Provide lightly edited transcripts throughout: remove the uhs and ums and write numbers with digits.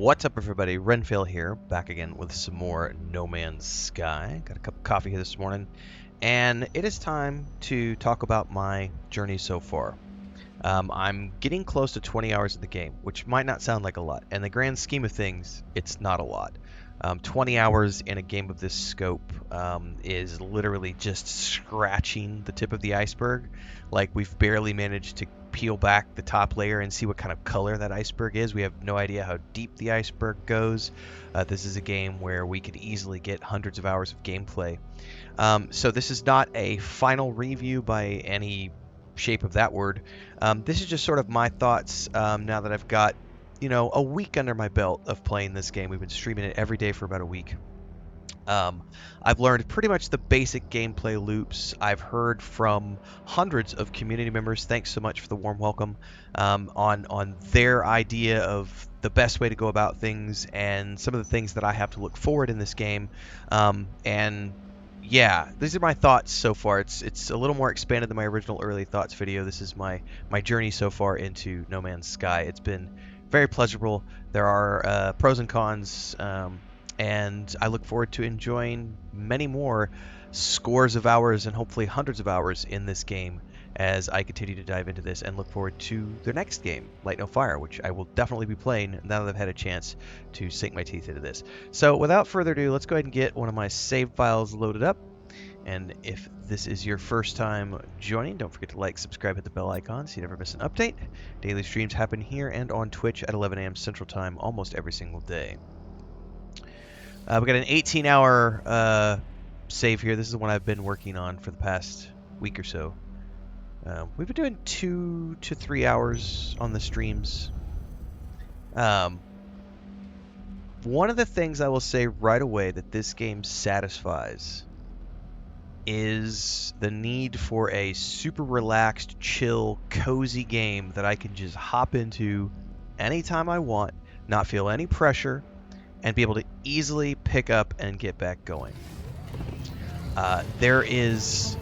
What's up, everybody? Renfail here, back again with some more No Man's Sky. Got a cup of coffee here this morning, and it is time to talk about my journey so far. I'm getting close to 20 hours of the game, which might not sound like a lot. In the grand scheme of things, it's not a lot. 20 hours in a game of this scope is literally just scratching the tip of the iceberg. Like, we've barely managed to peel back the top layer and see what kind of color that iceberg is. We have no idea how deep the iceberg goes. This is a game where we could easily get hundreds of hours of gameplay. So this is not a final review by any shape of that word. This is just sort of my thoughts now that I've got, a week under my belt of playing this game. We've been streaming it every day for about a week. I've learned pretty much the basic gameplay loops. I've heard from hundreds of community members, thanks so much for the warm welcome, on their idea of the best way to go about things and some of the things that I have to look forward in this game. And yeah, these are my thoughts so far. It's a little more expanded than my original early thoughts video. This is my journey so far into No Man's Sky. It's been very pleasurable. There are pros and cons, and I look forward to enjoying many more scores of hours and hopefully hundreds of hours in this game as I continue to dive into this and look forward to the next game, Light No Fire, which I will definitely be playing now that I've had a chance to sink my teeth into this. So without further ado, let's go ahead and get one of my save files loaded up. And if this is your first time joining, don't forget to like, subscribe, hit the bell icon so you never miss an update. Daily streams happen here and on Twitch at 11 a.m. Central Time almost every single day. We got an 18-hour save here. This is the one I've been working on for the past week or so. We've been doing 2 to 3 hours on the streams. One of the things I will say right away that this game satisfies is the need for a super relaxed, chill, cozy game that I can just hop into anytime I want, not feel any pressure, and be able to easily pick up and get back going. There is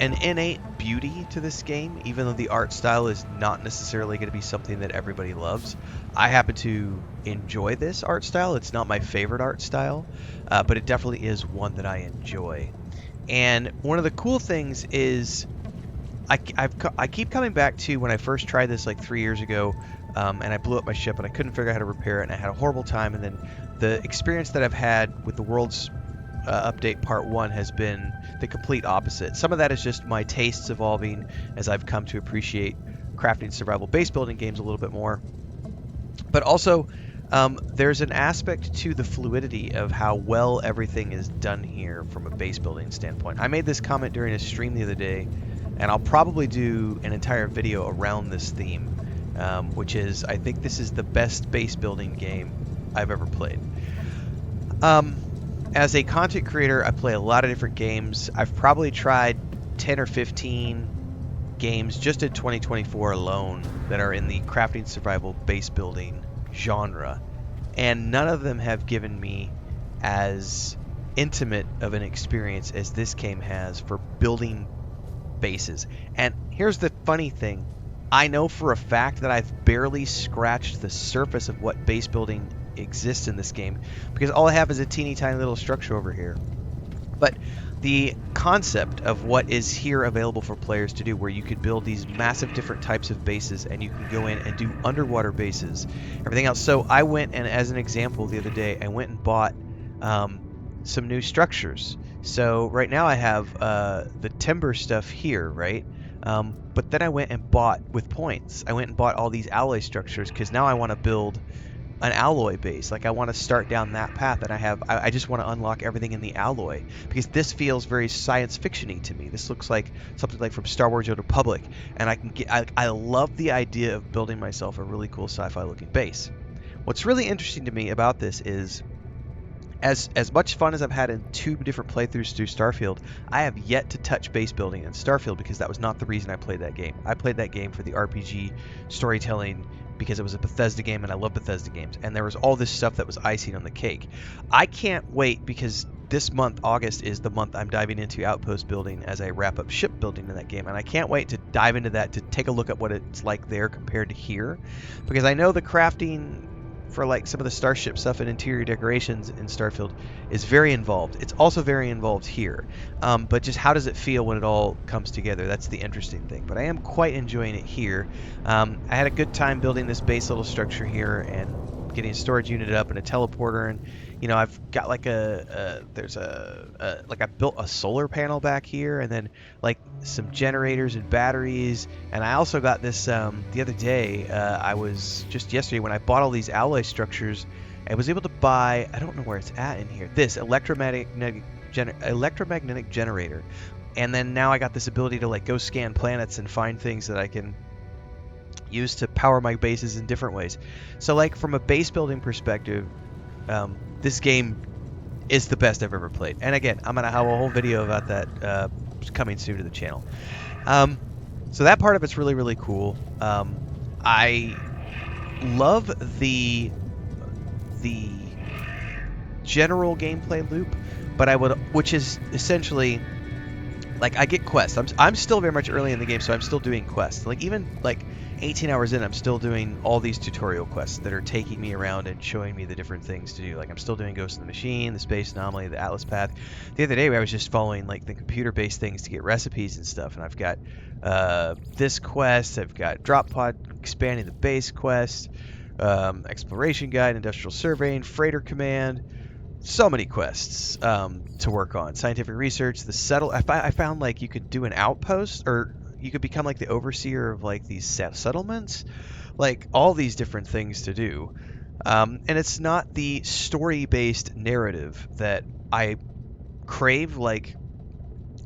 an innate beauty to this game, even though the art style is not necessarily going to be something that everybody loves. I happen to enjoy this art style. It's not my favorite art style, but it definitely is one that I enjoy. And one of the cool things is I keep coming back to when I first tried this like 3 years ago, and I blew up my ship and I couldn't figure out how to repair it, and I had a horrible time. And then the experience that I've had with the World's Update Part 1 has been the complete opposite. Some of that is just my tastes evolving as I've come to appreciate crafting survival base building games a little bit more. But also, there's an aspect to the fluidity of how well everything is done here from a base building standpoint. I made this comment during a stream the other day, and I'll probably do an entire video around this theme, which is I think this is the best base building game I've ever played. As a content creator, I play a lot of different games. I've probably tried 10 or 15 games just in 2024 alone that are in the crafting survival base building genre, and none of them have given me as intimate of an experience as this game has for building bases. And here's the funny thing. I know for a fact that I've barely scratched the surface of what base building exists in this game, because all I have is a teeny tiny little structure over here. But the concept of what is here available for players to do, where you could build these massive different types of bases, and you can go in and do underwater bases, everything else. So I went, and as an example the other day, I went and bought some new structures. So right now I have the timber stuff here, right? But then I went and bought, with points, I went and bought all these alloy structures, because now I want to build an alloy base. Like, I want to start down that path, and I just want to unlock everything in the alloy, because this feels very science fiction-y to me. This looks like something like from Star Wars: Old Republic, and I love the idea of building myself a really cool sci-fi looking base. What's really interesting to me about this is, as much fun as I've had in 2 different playthroughs through Starfield, I have yet to touch base building in Starfield, because that was not the reason I played that game. I played that game for the RPG storytelling, because it was a Bethesda game, and I love Bethesda games, and there was all this stuff that was icing on the cake. I can't wait, because this month, August, is the month I'm diving into outpost building as I wrap up ship building in that game, and I can't wait to dive into that, to take a look at what it's like there compared to here, because I know the crafting for like some of the starship stuff and interior decorations in Starfield is very involved. It's also very involved here. But just how does it feel when it all comes together? That's the interesting thing. But I am quite enjoying it here. I had a good time building this base little structure here and getting a storage unit up and a teleporter, and I've got like there's like I built a solar panel back here, and then like some generators and batteries, and I also got this the other day. I was just yesterday when I bought all these alloy structures. I was able to buy, I don't know where it's at in here, this electromagnetic generator, and then now I got this ability to like go scan planets and find things that I can use to power my bases in different ways. So like from a base building perspective, this game is the best I've ever played. And again, I'm gonna have a whole video about that coming soon to the channel. So that part of it's really, really cool. I love the general gameplay loop, but which is essentially like I get quests. I'm still very much early in the game, so I'm still doing quests. Like even like 18 hours in, I'm still doing all these tutorial quests that are taking me around and showing me the different things to do. Like I'm still doing Ghost in the Machine, the Space Anomaly, the Atlas Path. The other day I was just following like the computer-based things to get recipes and stuff, and I've got this quest, I've got Drop Pod expanding the base quest, Exploration Guide, Industrial Surveying, Freighter Command. So many quests to work on. Scientific research, I found like you could do an outpost, or you could become like the overseer of like these settlements, like all these different things to do. And it's not the story-based narrative that I crave. Like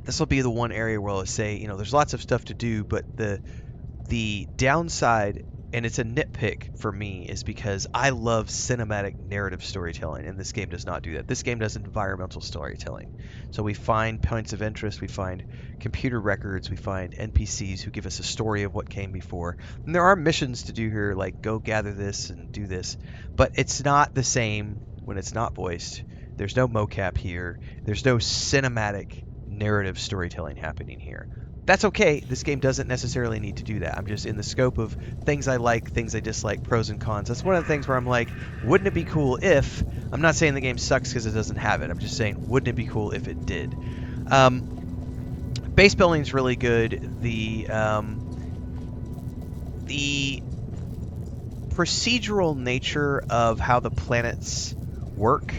this will be the one area where I'll say, there's lots of stuff to do, but the downside, and it's a nitpick for me, is because I love cinematic narrative storytelling, and this game does not do that. This game does environmental storytelling. So we find points of interest, we find computer records, we find NPCs who give us a story of what came before. And there are missions to do here, like go gather this and do this, but it's not the same when it's not voiced. There's no mocap here. There's no cinematic narrative storytelling happening here. That's okay. This game doesn't necessarily need to do that. I'm just in the scope of things I like, things I dislike, pros and cons. That's one of the things where I'm like, wouldn't it be cool if... I'm not saying the game sucks because it doesn't have it. I'm just saying, wouldn't it be cool if it did? Base building's really good. The procedural nature of how the planets work,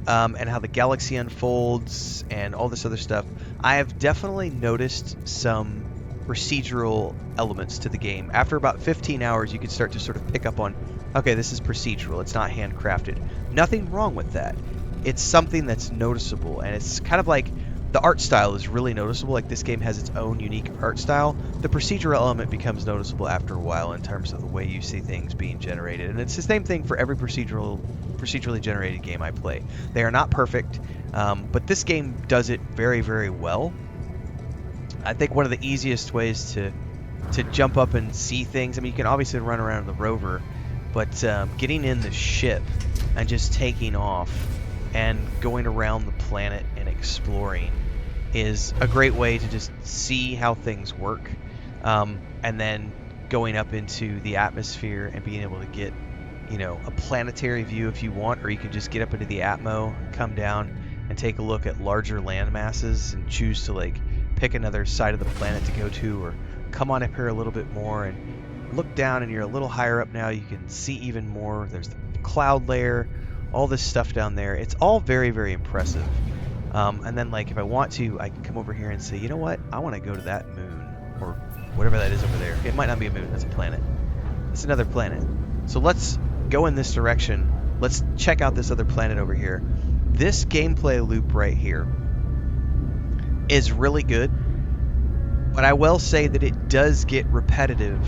and how the galaxy unfolds and all this other stuff, I have definitely noticed some procedural elements to the game. After about 15 hours, you can start to sort of pick up on, okay, this is procedural, it's not handcrafted. Nothing wrong with that. It's something that's noticeable, and it's kind of like the art style is really noticeable. Like this game has its own unique art style. The procedural element becomes noticeable after a while in terms of the way you see things being generated, and it's the same thing for every procedurally generated game I play. They are not perfect, but this game does it very, very well. I think one of the easiest ways to jump up and see things, I mean, you can obviously run around the rover, but getting in the ship and just taking off and going around the planet and exploring is a great way to just see how things work, and then going up into the atmosphere and being able to get a planetary view if you want, or you can just get up into the atmo, come down and take a look at larger land masses and choose to like pick another side of the planet to go to, or come on up here a little bit more and look down, and you're a little higher up now, you can see even more. There's the cloud layer, all this stuff down there. It's all very, very impressive. And then like if I want to, I can come over here and say, you know what, I want to go to that moon, or whatever that is over there. It might not be a moon, that's a planet. It's another planet. So let's go in this direction. Let's check out this other planet over here. This gameplay loop right here is really good, but I will say that it does get repetitive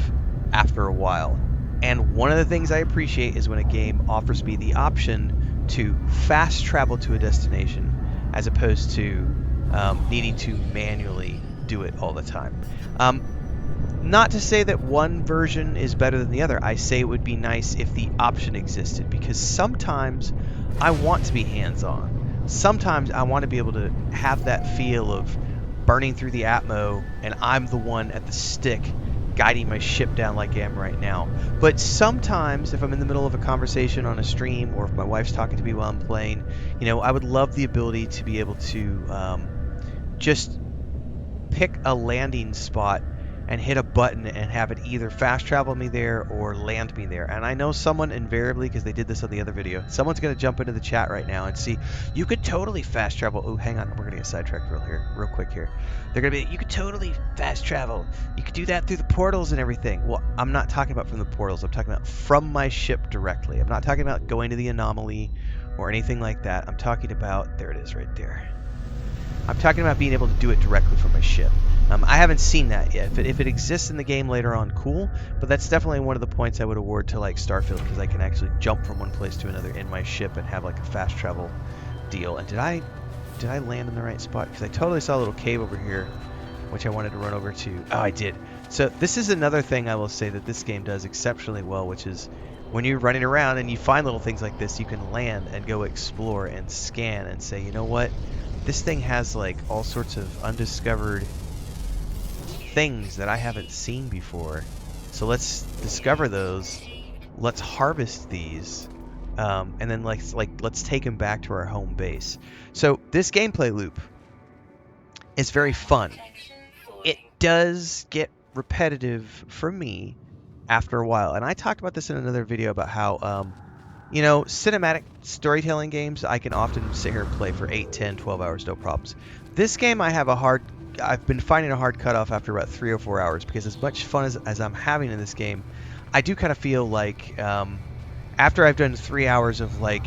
after a while. And one of the things I appreciate is when a game offers me the option to fast travel to a destination as opposed to needing to manually do it all the time. Not to say that one version is better than the other. I say it would be nice if the option existed, because sometimes I want to be hands-on. Sometimes I want to be able to have that feel of burning through the atmo and I'm the one at the stick guiding my ship down like I am right now. But sometimes, if I'm in the middle of a conversation on a stream, or if my wife's talking to me while I'm playing, you know, I would love the ability to be able to just pick a landing spot and hit a button and have it either fast travel me there or land me there. And I know someone invariably, because they did this on the other video, someone's going to jump into the chat right now and see, you could totally fast travel. Oh, hang on, we're going to get sidetracked real quick here. They're going to be, you could totally fast travel. You could do that through the portals and everything. Well, I'm not talking about from the portals. I'm talking about from my ship directly. I'm not talking about going to the anomaly or anything like that. I'm talking about, there it is right there. I'm talking about being able to do it directly from my ship. I haven't seen that yet. If it exists in the game later on, cool. But that's definitely one of the points I would award to like Starfield, because I can actually jump from one place to another in my ship and have like a fast travel deal. And did I land in the right spot? Because I totally saw a little cave over here, which I wanted to run over to. Oh, I did. So this is another thing I will say that this game does exceptionally well, which is when you're running around and you find little things like this, you can land and go explore and scan and say, you know what? This thing has like all sorts of undiscovered things that I haven't seen before. So let's discover those. Let's harvest these. And then let's take them back to our home base. So this gameplay loop is very fun. It does get repetitive for me after a while. And I talked about this in another video about how you know, cinematic storytelling games, I can often sit here and play for 8, 10, 12 hours, no problems. This game, I've been finding a hard cutoff after about 3 or 4 hours, because as much fun as I'm having in this game, I do kind of feel like after I've done 3 hours of like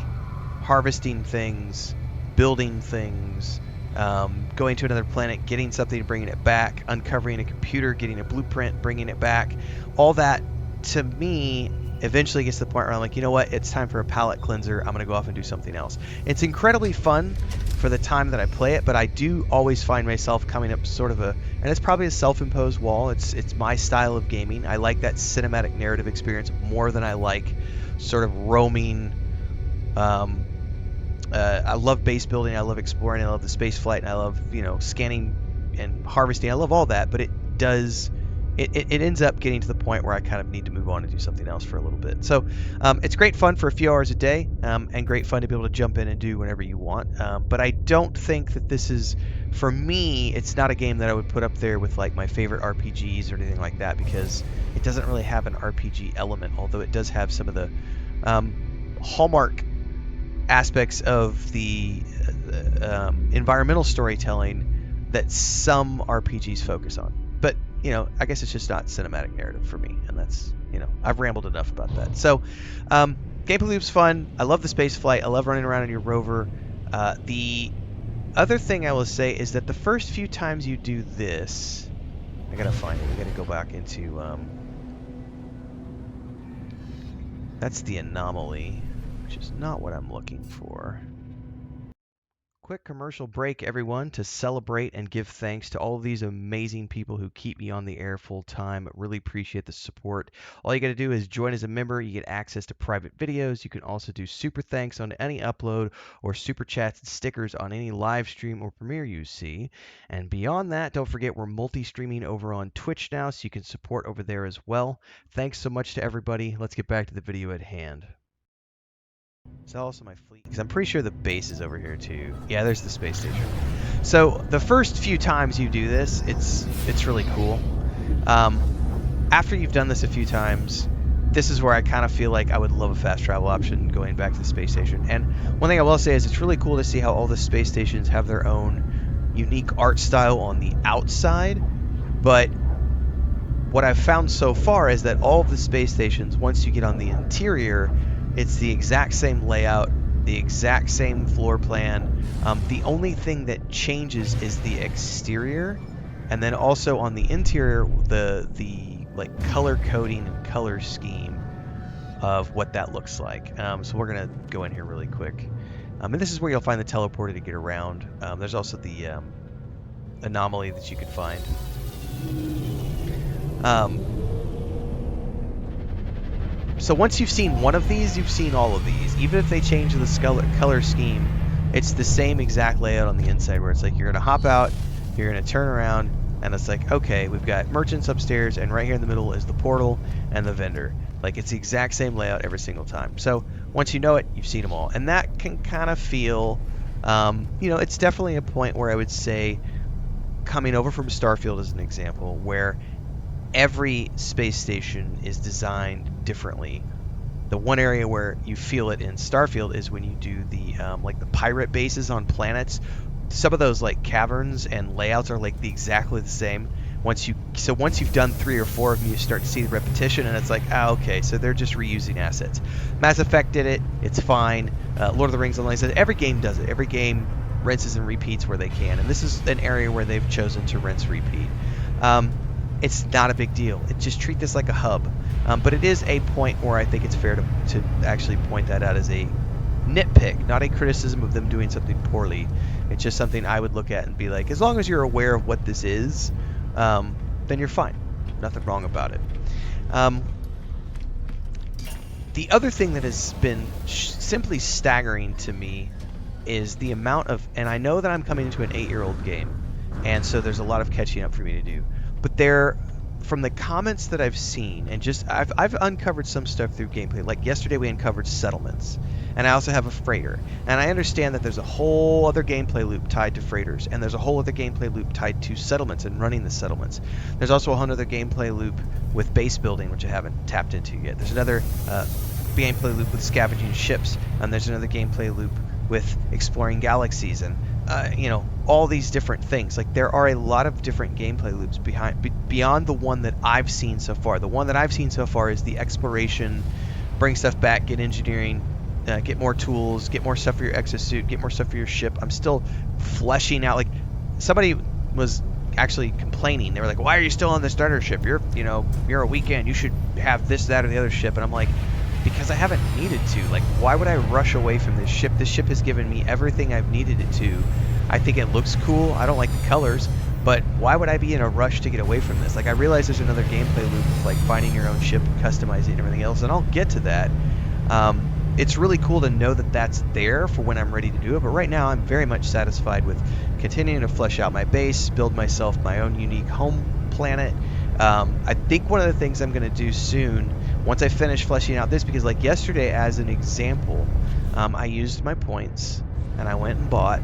harvesting things, building things, going to another planet, getting something, bringing it back, uncovering a computer, getting a blueprint, bringing it back, all that to me eventually gets to the point where I'm like, you know what, it's time for a palate cleanser. I'm going to go off and do something else. It's incredibly fun for the time that I play it, but I do always find myself coming up sort of and it's probably a self-imposed wall. It's my style of gaming. I like that cinematic narrative experience more than I like sort of roaming. I love base building. I love exploring. I love the space flight. And I love, you know, scanning and harvesting. I love all that, but it ends up getting to the point where I kind of need to move on and do something else for a little bit. So it's great fun for a few hours a day, and great fun to be able to jump in and do whenever you want. But I don't think that this is, for me, it's not a game that I would put up there with like my favorite RPGs or anything like that, because it doesn't really have an RPG element, although it does have some of the hallmark aspects of the environmental storytelling that some RPGs focus on. But, you know, I guess it's just not cinematic narrative for me, and that's, you know, I've rambled enough about that. So, gameplay loop's fun. I love the space flight. I love running around in your rover. The other thing I will say is that the first few times you do this, I gotta find it. We gotta go back into, that's the anomaly, which is not what I'm looking for. Quick commercial break, everyone, to celebrate and give thanks to all of these amazing people who keep me on the air full time. Really appreciate the support. All you got to do is join as a member. You get access to private videos. You can also do super thanks on any upload, or super chats and stickers on any live stream or premiere you see. And beyond that, don't forget we're multi-streaming over on Twitch now, so you can support over there as well. Thanks so much to everybody. Let's get back to the video at hand. Is that also my fleet? Because I'm pretty sure the base is over here too. Yeah, there's the space station. So the first few times you do this, it's really cool. After you've done this a few times, this is where I kind of feel like I would love a fast travel option going back to the space station. And one thing I will say is it's really cool to see how all the space stations have their own unique art style on the outside. But what I've found so far is that all of the space stations, once you get on the interior, it's the exact same layout, the exact same floor plan. The only thing that changes is the exterior, and then also on the interior, the like color coding and color scheme of what that looks like. So we're gonna go in here really quick, and this is where you'll find the teleporter to get around. There's also the anomaly that you can find. So once you've seen one of these, you've seen all of these. Even if they change the color scheme, it's the same exact layout on the inside, where it's like you're going to hop out, you're going to turn around, And it's like, okay, we've got merchants upstairs, and right here in the middle is the portal and the vendor. Like, it's the exact same layout every single time. So once you know it, you've seen them all. And that can kind of feel, it's definitely a point where I would say, coming over from Starfield as an example, where every space station is designed differently. The one area where you feel it in Starfield is when you do the like the pirate bases on planets. Some of those like caverns and layouts are like exactly the same. Once you've done 3 or 4 of them, you start to see the repetition, and it's like, okay, so they're just reusing assets. Mass Effect did it; it's fine. Lord of the Rings Online says every game does it. Every game rinses and repeats where they can, and this is an area where they've chosen to rinse repeat. It's not a big deal. Just treat this like a hub. But it is a point where I think it's fair to actually point that out as a nitpick, not a criticism of them doing something poorly. It's just something I would look at and be like, as long as you're aware of what this is, then you're fine. Nothing wrong about it. The other thing that has been simply staggering to me is the amount of, and I know that I'm coming into an 8-year-old game, and so there's a lot of catching up for me to do. But from the comments that I've seen, and just I've uncovered some stuff through gameplay. Like yesterday, we uncovered settlements, and I also have a freighter. And I understand that there's a whole other gameplay loop tied to freighters, and there's a whole other gameplay loop tied to settlements and running the settlements. There's also a whole other gameplay loop with base building, which I haven't tapped into yet. There's another gameplay loop with scavenging ships, and there's another gameplay loop with exploring galaxies, and all these different things. Like, there are a lot of different gameplay loops beyond the one that I've seen so far. The one that I've seen so far is the exploration, bring stuff back, get engineering, get more tools, get more stuff for your exosuit, get more stuff for your ship. I'm still fleshing out. Like, somebody was actually complaining. They were like, "Why are you still on the starter ship? You're a weekend. You should have this, that, or the other ship." And I'm like, because I haven't needed to. Like, why would I rush away from this ship? This ship has given me everything I've needed it to. I think it looks cool. I don't like the colors, but why would I be in a rush to get away from this? Like, I realize there's another gameplay loop of, like, finding your own ship, customizing and everything else, and I'll get to that. It's really cool to know that that's there for when I'm ready to do it, but right now I'm very much satisfied with continuing to flesh out my base, build myself my own unique home planet. I think one of the things I'm going to do soon, once I finish fleshing out this, because like yesterday as an example, I used my points and I went and bought,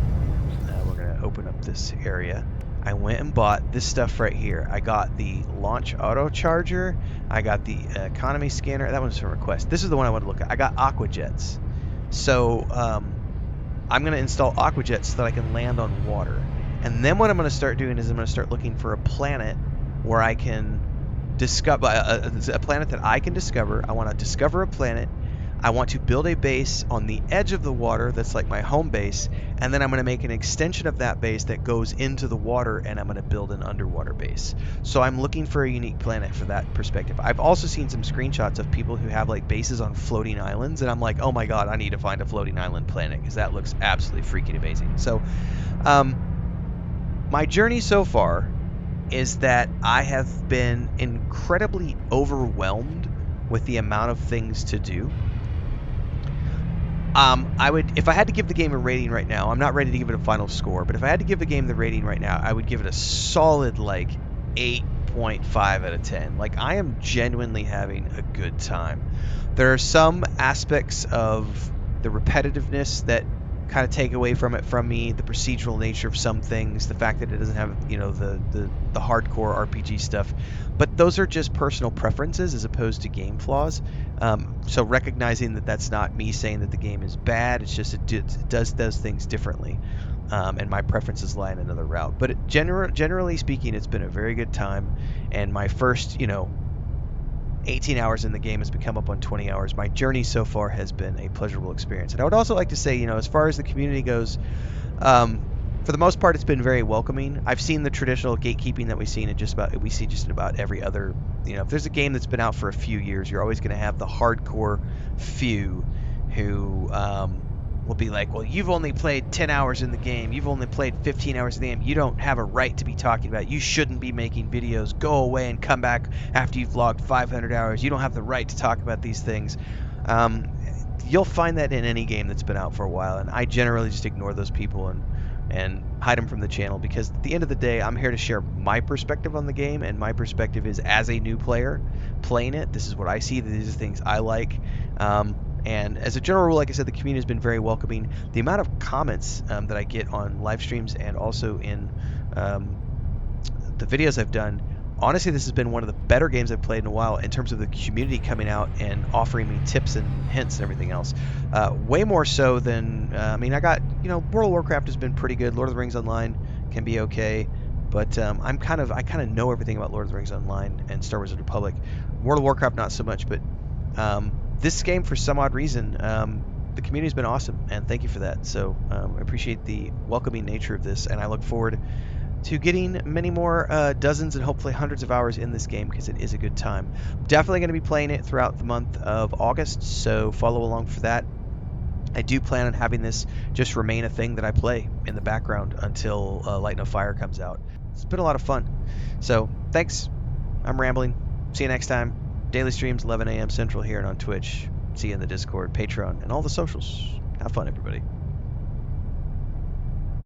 we're going to open up this area. I went and bought this stuff right here. I got the launch auto charger. I got the economy scanner. That one's from request. This is the one I want to look at. I got aqua jets. So I'm going to install aqua jets so that I can land on water. And then what I'm going to start doing is I'm going to start looking for a planet where I can discover a planet that I can discover. I want to discover a planet. I want to build a base on the edge of the water that's like my home base, and then I'm going to make an extension of that base that goes into the water, and I'm going to build an underwater base. So I'm looking for a unique planet for that perspective. I've also seen some screenshots of people who have like bases on floating islands, and I'm like, oh my god, I need to find a floating island planet because that looks absolutely freaking amazing. So my journey so far is that I have been incredibly overwhelmed with the amount of things to do. If I had to give the game a rating right now, I'm not ready to give it a final score, but if I had to give the game the rating right now, I would give it a solid like 8.5 out of 10. Like, I am genuinely having a good time. There are some aspects of the repetitiveness that kind of take away from it from me, the procedural nature of some things, the fact that it doesn't have, the hardcore RPG stuff. But those are just personal preferences as opposed to game flaws. So recognizing that that's not me saying that the game is bad, it's just it does those things differently. And my preferences lie in another route. But generally speaking, it's been a very good time. And my first, 18 hours in the game has become up on 20 hours. My journey so far has been a pleasurable experience. And I would also like to say, as far as the community goes, for the most part, it's been very welcoming. I've seen the traditional gatekeeping that we see just in about every other, if there's a game that's been out for a few years, you're always going to have the hardcore few who will be like, well, you've only played 10 hours in the game. You've only played 15 hours in the game. You don't have a right to be talking about it. You shouldn't be making videos. Go away and come back after you've logged 500 hours. You don't have the right to talk about these things. You'll find that in any game that's been out for a while, and I generally just ignore those people and and hide them from the channel, because at the end of the day, I'm here to share my perspective on the game, and my perspective is as a new player playing it. This is what I see. These are things I like. And as a general rule, like I said, the community has been very welcoming. The amount of comments that I get on live streams and also in the videos I've done, honestly, this has been one of the better games I've played in a while in terms of the community coming out and offering me tips and hints and everything else. Way more so than, I mean, I got, World of Warcraft has been pretty good. Lord of the Rings Online can be okay. But I kind of know everything about Lord of the Rings Online and Star Wars: The Republic. World of Warcraft, not so much. But this game, for some odd reason, the community's been awesome, and thank you for that. So I appreciate the welcoming nature of this, and I look forward to getting many more dozens and hopefully hundreds of hours in this game, because it is a good time. Definitely going to be playing it throughout the month of August, so follow along for that. I do plan on having this just remain a thing that I play in the background until Light No Fire comes out. It's been a lot of fun. So thanks. I'm rambling. See you next time. Daily streams 11 a.m. Central here and on Twitch. See you in the Discord, Patreon, and all the socials. Have fun, everybody.